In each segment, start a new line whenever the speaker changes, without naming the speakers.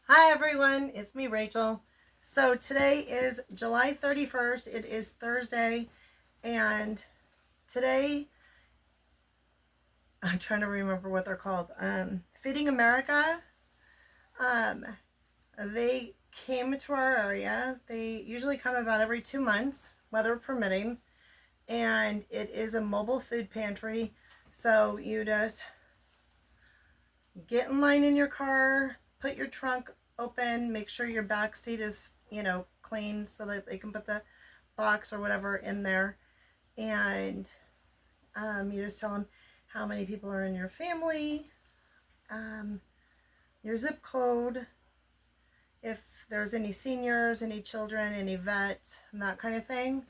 Hi everyone, it's me Rachel. So today is July 31st. It is Thursday, and today I'm trying to remember what they're called. Feeding America. Um, they came to our area. They usually come about every 2 months, weather permitting, and it is a mobile food pantry. So you just get in line in your car, put your trunk open, make sure your back seat is, clean so that they can put the box or whatever in there. And you just tell them how many people are in your family, um, your zip code, if there's any seniors, any children, any vets, and that kind of thing.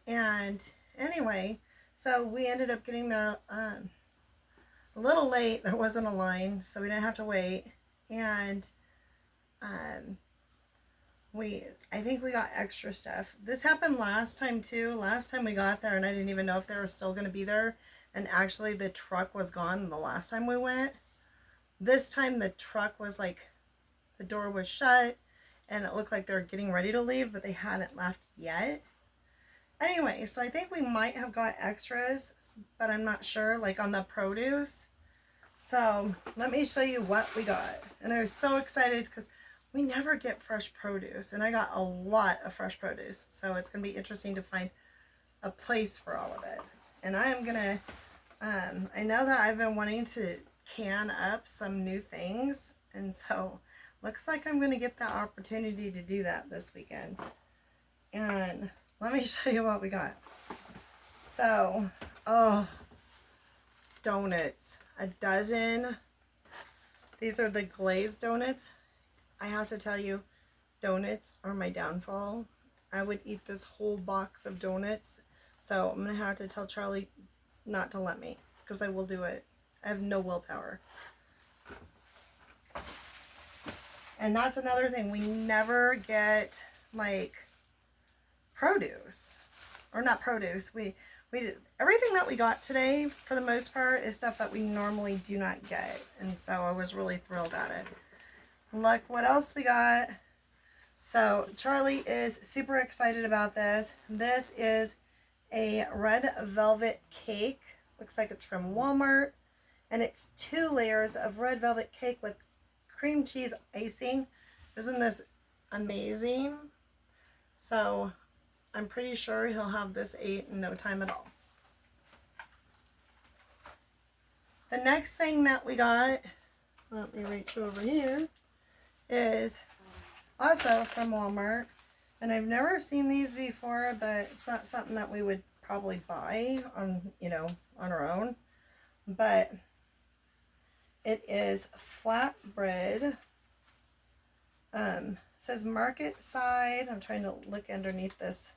And anyway, so we ended up getting there a little late. There wasn't a line, so we didn't have to wait. And um, I think we got extra stuff. This happened last time too. Last time we got there, and I didn't even know if they were still going to be there. And actually, the truck was gone the last time we went. This time, the truck was like, the door was shut, and it looked like they were getting ready to leave, but they hadn't left yet. Anyway, so I think we might have got extras, but I'm not sure, like on the produce. So let me show you what we got. And I was so excited because we never get fresh produce, and I got a lot of fresh produce. So it's going to be interesting to find a place for all of it. And I am going to, I know that I've been wanting to can up some new things. And so looks like I'm going to get the opportunity to do that this weekend. And let me show you what we got. So, donuts. A dozen. These are the glazed donuts. I have to tell you, donuts are my downfall. I would eat this whole box of donuts. So I'm going to have to tell Charlie not to let me, because I will do it. I have no willpower. And that's another thing. We never get, like, produce. Or not produce. We everything that we got today, for the most part, is stuff that we normally do not get. And so I was really thrilled at it. Look what else we got. So Charlie is super excited about this. This is a red velvet cake. Looks like it's from Walmart. And it's 2 layers of red velvet cake with cream cheese icing. Isn't this amazing? So I'm pretty sure he'll have this ate in no time at all. The next thing that we got, let me reach over here, is also from Walmart. And I've never seen these before, but it's not something that we would probably buy on, on our own. But it is flatbread. Says market side. I'm trying to look underneath this.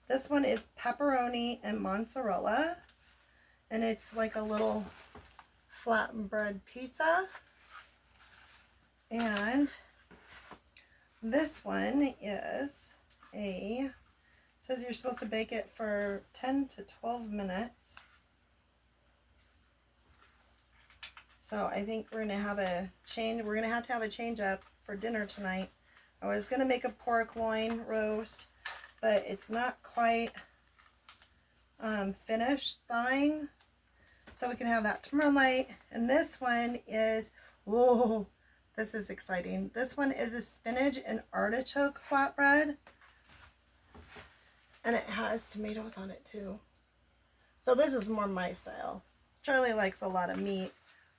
This one is pepperoni and mozzarella. And it's like a little flatbread pizza. And this one is says you're supposed to bake it for 10 to 12 minutes. So I think we're going to have to have a change up for dinner tonight. I was going to make a pork loin roast, but it's not quite finished thawing. So we can have that tomorrow night. And this one is, whoa, this is exciting. This one is a spinach and artichoke flatbread. And it has tomatoes on it too. So this is more my style. Charlie likes a lot of meat.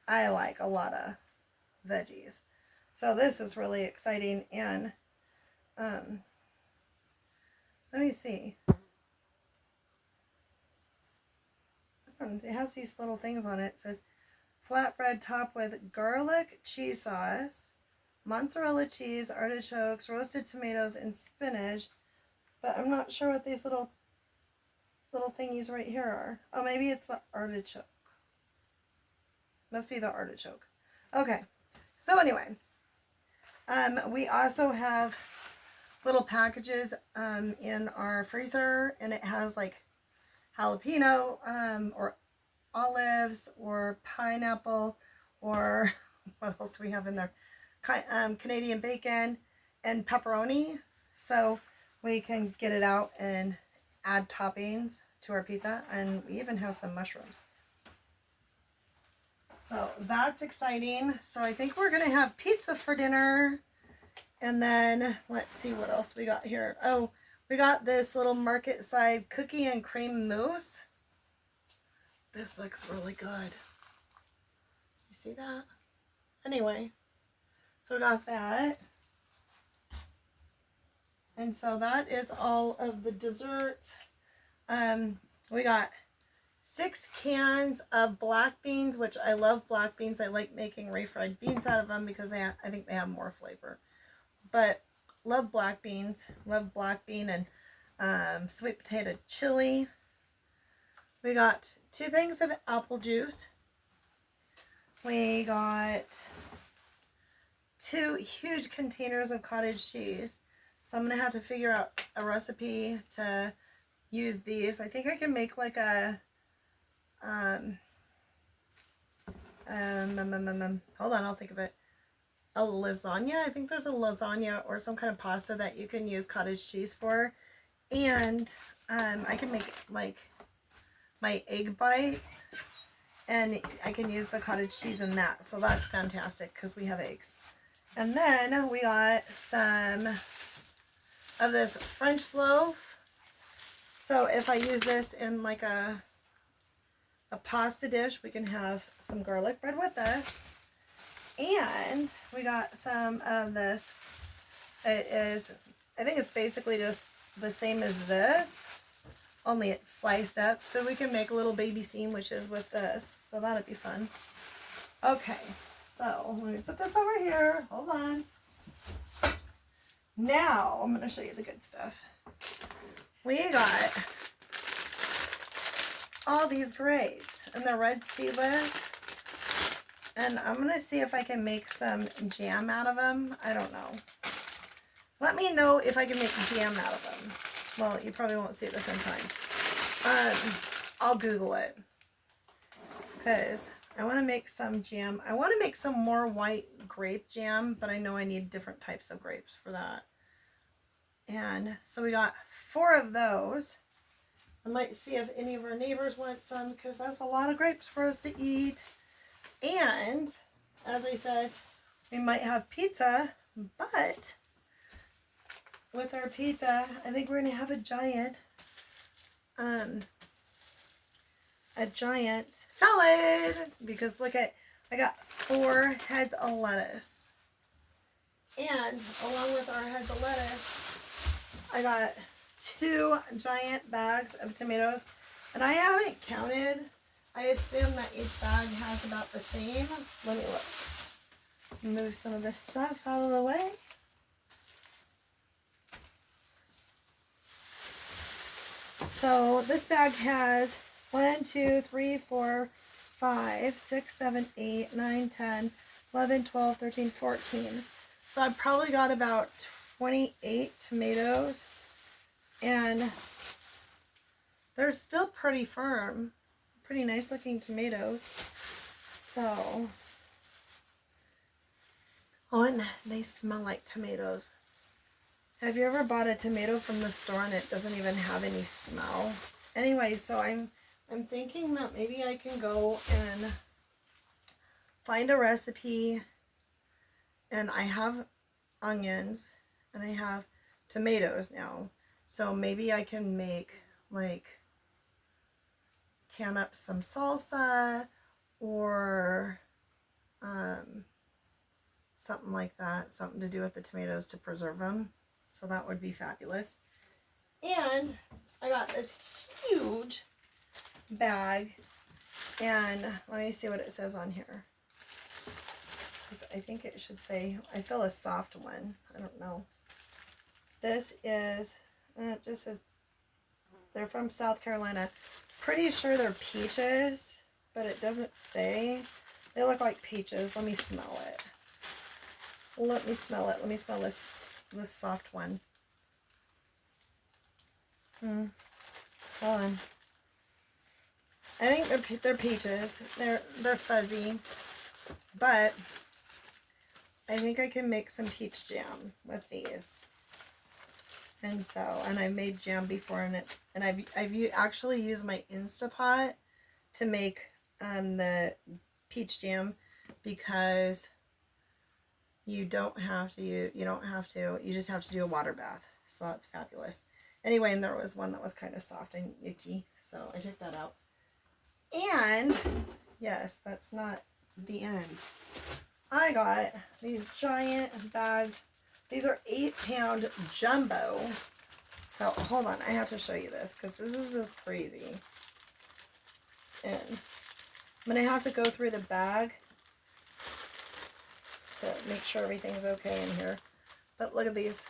I like a lot of veggies. So this is really exciting. And let me see. It has these little things on it. It says flatbread topped with garlic cheese sauce, mozzarella cheese, artichokes, roasted tomatoes, and spinach. But I'm not sure what these little thingies right here are. Oh, maybe it's the artichoke. Must be the artichoke. Okay. So anyway, we also have little packages in our freezer, and it has like jalapeno or olives or pineapple or what else do we have in there? Canadian bacon and pepperoni, so we can get it out and add toppings to our pizza, and we even have some mushrooms. So that's exciting. So I think we're gonna have pizza for dinner. And then let's see what else we got here. Oh, we got this little market side cookie and cream mousse. This looks really good. You see that? Anyway, so we got that. And so that is all of the desserts. We got 6 cans of black beans, which I love black beans. I like making refried beans out of them because I think they have more flavor. But love black beans. Love black bean and sweet potato chili. We got 2 things of apple juice. We got 2 huge containers of cottage cheese. So I'm going to have to figure out a recipe to use these. I think I can make like a hold on, I'll think of it. A lasagna. I think there's a lasagna or some kind of pasta that you can use cottage cheese for. And I can make like my egg bites, and I can use the cottage cheese in that. So that's fantastic because we have eggs. And then we got some of this French loaf. So if I use this in like a pasta dish, we can have some garlic bread with this. And we got some of this. It is, I think it's basically just the same as this, only it's sliced up. So we can make little baby sandwiches with this. So that'd be fun. Okay, so let me put this over here. Hold on. Now I'm going to show you the good stuff. We got all these grapes, and they're red seedless. And I'm going to see if I can make some jam out of them. I don't know. Let me know if I can make jam out of them. Well, you probably won't see it at the same time. I'll Google it. Because I want to make some jam. I want to make some more white grape jam, but I know I need different types of grapes for that. And so we got 4 of those. I might see if any of our neighbors want some, because that's a lot of grapes for us to eat. And as I said, we might have pizza, but with our pizza, I think we're going to have a giant salad, because look at, I got 4 heads of lettuce. And along with our heads of lettuce, I got 2 giant bags of tomatoes, and I haven't counted. I assume that each bag has about the same. Let me look. Move some of this stuff out of the way. So this bag has 1, 2, 3, 4, 5, 6, 7, 8, 9, 10, 11, 12, 13, 14. So I probably got about 28 tomatoes, and they're still pretty firm, pretty nice looking tomatoes. So, oh, and they smell like tomatoes. Have you ever bought a tomato from the store and it doesn't even have any smell? Anyway, so I'm thinking that maybe I can go and find a recipe, and I have onions and I have tomatoes now. So maybe I can make, like, can up some salsa or something like that, something to do with the tomatoes to preserve them. So that would be fabulous. And I got this huge bag, and let me see what it says on here. I think it should say, I feel a soft one. I don't know. This is, it just says they're from South Carolina. Pretty sure they're peaches, but it doesn't say. They look like peaches. Let me smell it. Let me smell it. Let me smell this soft one. Hold on. I think they're peaches. They're fuzzy, but I think I can make some peach jam with these. And so, and I've made jam before, and I've actually used my Instapot to make the peach jam, because you just have to do a water bath. So that's fabulous. Anyway, and there was one that was kind of soft and icky, so I took that out. And yes, that's not the end. I got these giant bags. These are 8-pound jumbo. So hold on, I have to show you this because this is just crazy. And I'm gonna have to go through the bag to make sure everything's okay in here. But look at these.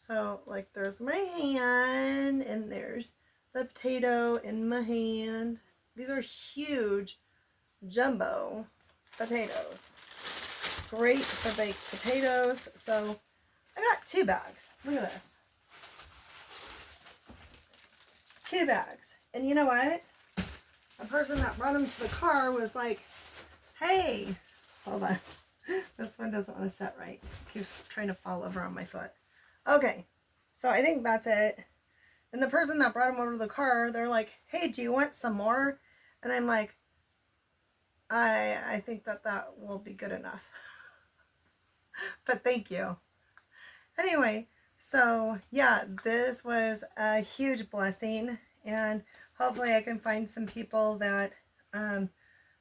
So like there's my hand, and there's the potato in my hand. These are huge jumbo potatoes. Great for baked potatoes. So I got 2 bags. Look at this. 2 bags. And you know what? A person that brought them to the car was like, hey, hold on. This one doesn't want to set right. It keeps trying to fall over on my foot. Okay. So I think that's it. And the person that brought them over to the car, they're like, hey, do you want some more? And I'm like, I think that will be good enough. But thank you. Anyway, so yeah, this was a huge blessing, and hopefully I can find some people that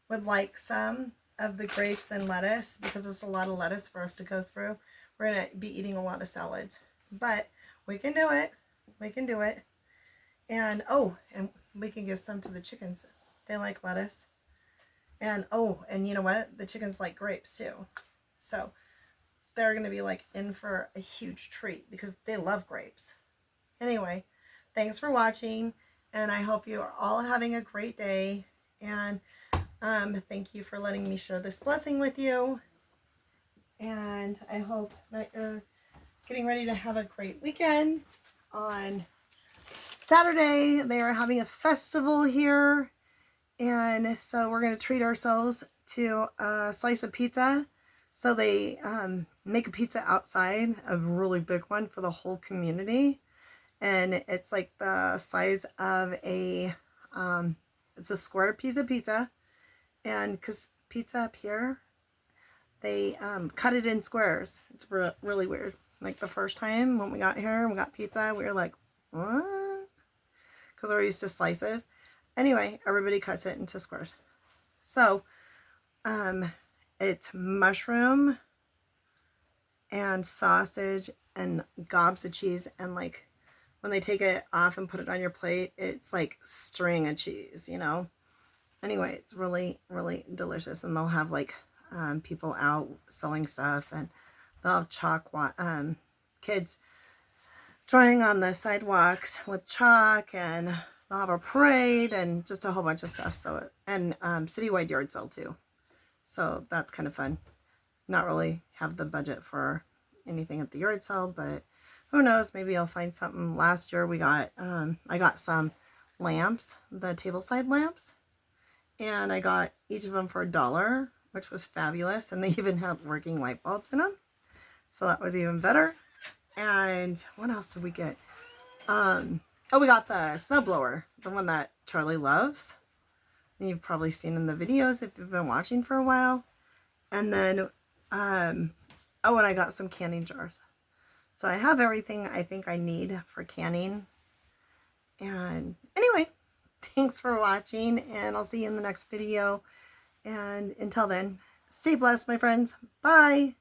would like some of the grapes and lettuce, because it's a lot of lettuce for us to go through. We're going to be eating a lot of salads, but we can do it. We can do it. And oh, and we can give some to the chickens. They like lettuce. And oh, and you know what? The chickens like grapes too. So they're going to be like in for a huge treat because they love grapes. Anyway, thanks for watching, and I hope you are all having a great day. And thank you for letting me share this blessing with you. And I hope that you're getting ready to have a great weekend. On Saturday, they are having a festival here. And so we're going to treat ourselves to a slice of pizza. So they make a pizza outside, a really big one for the whole community. And it's like the size of it's a square piece of pizza. And because pizza up here, they cut it in squares. It's really weird. Like the first time when we got here and we got pizza, we were like, what? Because we're used to slices. Anyway, everybody cuts it into squares. So, it's mushroom and sausage and gobs of cheese, and like when they take it off and put it on your plate, it's like string of cheese, you know. Anyway, it's really, really delicious, and they'll have like people out selling stuff, and they'll have kids drawing on the sidewalks with chalk, and they'll have a parade and just a whole bunch of stuff. So, and citywide yard sale too. So that's kind of fun. Not really have the budget for anything at the yard sale, but who knows? Maybe I'll find something. Last year we got, I got some lamps, the tableside lamps, and I got each of them for $1, which was fabulous. And they even had working light bulbs in them. So that was even better. And what else did we get? Oh, we got the snowblower, the one that Charlie loves. You've probably seen in the videos if you've been watching for a while. And then, oh, and I got some canning jars. So I have everything I think I need for canning. And anyway, thanks for watching, and I'll see you in the next video. And until then, stay blessed, my friends. Bye.